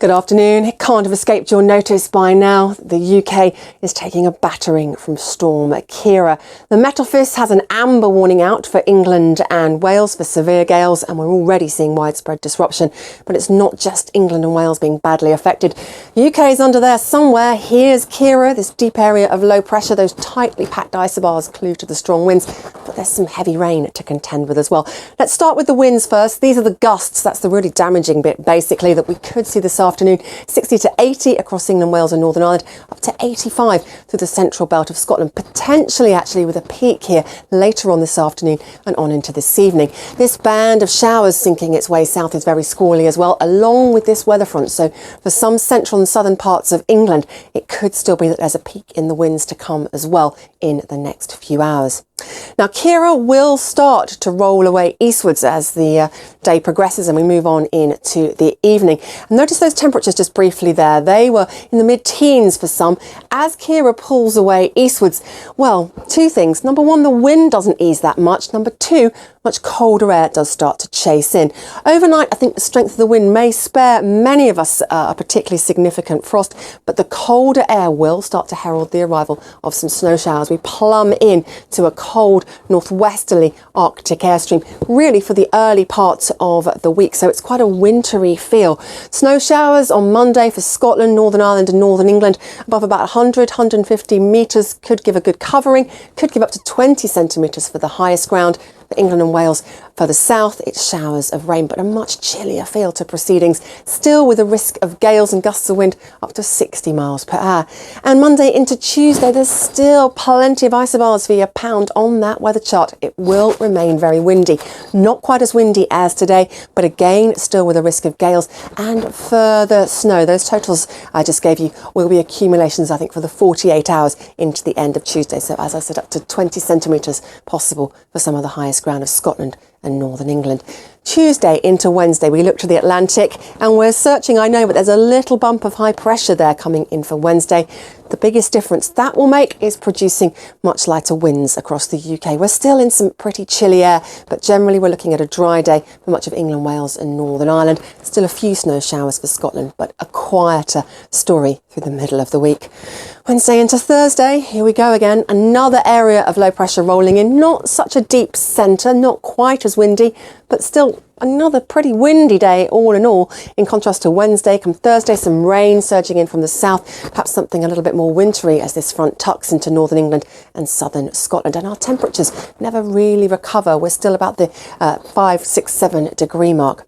Good afternoon. It can't have escaped your notice by now. The UK is taking a battering from Storm Ciara. The Met Office has an amber warning out for England and Wales for severe gales, and we're already seeing widespread disruption. But it's not just England and Wales being badly affected. The UK is under there somewhere. Here's Ciara, this deep area of low pressure, those tightly packed isobars clue to the strong winds. But there's some heavy rain to contend with as well. Let's start with the winds first. These are the gusts. That's the really damaging bit, basically, that we could see this afternoon. 60 to 80 across England, Wales and Northern Ireland, up to 85 through the central belt of Scotland, potentially actually with a peak here later on this afternoon and on into this evening. This band of showers sinking its way south is very squally as well, along with this weather front. So for some central and southern parts of England, it could still be that there's a peak in the winds to come as well in the next few hours. Now, Ciara will start to roll away eastwards as the day progresses and we move on into the evening. And notice those temperatures just briefly there. They were in the mid-teens for some. As Ciara pulls away eastwards, well, two things. Number one, the wind doesn't ease that much. Number two, much colder air does start to chase in. Overnight, I think the strength of the wind may spare many of us a particularly significant frost, but the colder air will start to herald the arrival of some snow showers. We plumb in to a cold northwesterly Arctic airstream, really for the early parts of the week. So it's quite a wintry feel. Snow showers on Monday for Scotland, Northern Ireland and Northern England above about 100, 150 metres, could give a good covering, could give up to 20 centimetres for the highest ground. For England and Wales further south, it's showers of rain, but a much chillier feel to proceedings, still with a risk of gales and gusts of wind up to 60 miles per hour. And Monday into Tuesday, there's still plenty of isobars for your pound on that weather chart. It will remain very windy. Not quite as windy as today, but again, still with a risk of gales and further snow. Those totals I just gave you will be accumulations, I think, for the 48 hours into the end of Tuesday. So as I said, up to 20 centimetres possible for some of the highest ground of Scotland and Northern England. Tuesday into Wednesday, we look to the Atlantic and we're searching, I know, but there's a little bump of high pressure there coming in for Wednesday. The biggest difference that will make is producing much lighter winds across the UK. We're still in some pretty chilly air, but generally we're looking at a dry day for much of England, Wales and Northern Ireland. Still a few snow showers for Scotland, but a quieter story through the middle of the week. Wednesday into Thursday, here we go again. Another area of low pressure rolling in. Not such a deep centre, not quite as windy, but still another pretty windy day all in all. In contrast to Wednesday, come Thursday, some rain surging in from the south, perhaps something a little bit more wintry as this front tucks into Northern England and southern Scotland. And our temperatures never really recover. We're still about the 5, 6, 7 degree mark.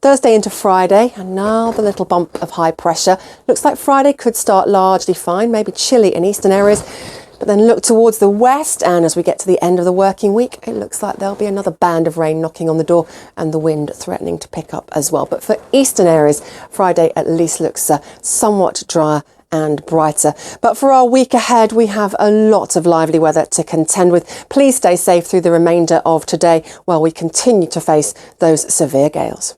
Thursday into Friday, another little bump of high pressure. Looks like Friday could start largely fine, maybe chilly in eastern areas. But then look towards the west, and as we get to the end of the working week, it looks like there'll be another band of rain knocking on the door and the wind threatening to pick up as well. But for eastern areas, Friday at least looks somewhat drier and brighter. But for our week ahead, we have a lot of lively weather to contend with. Please stay safe through the remainder of today while we continue to face those severe gales.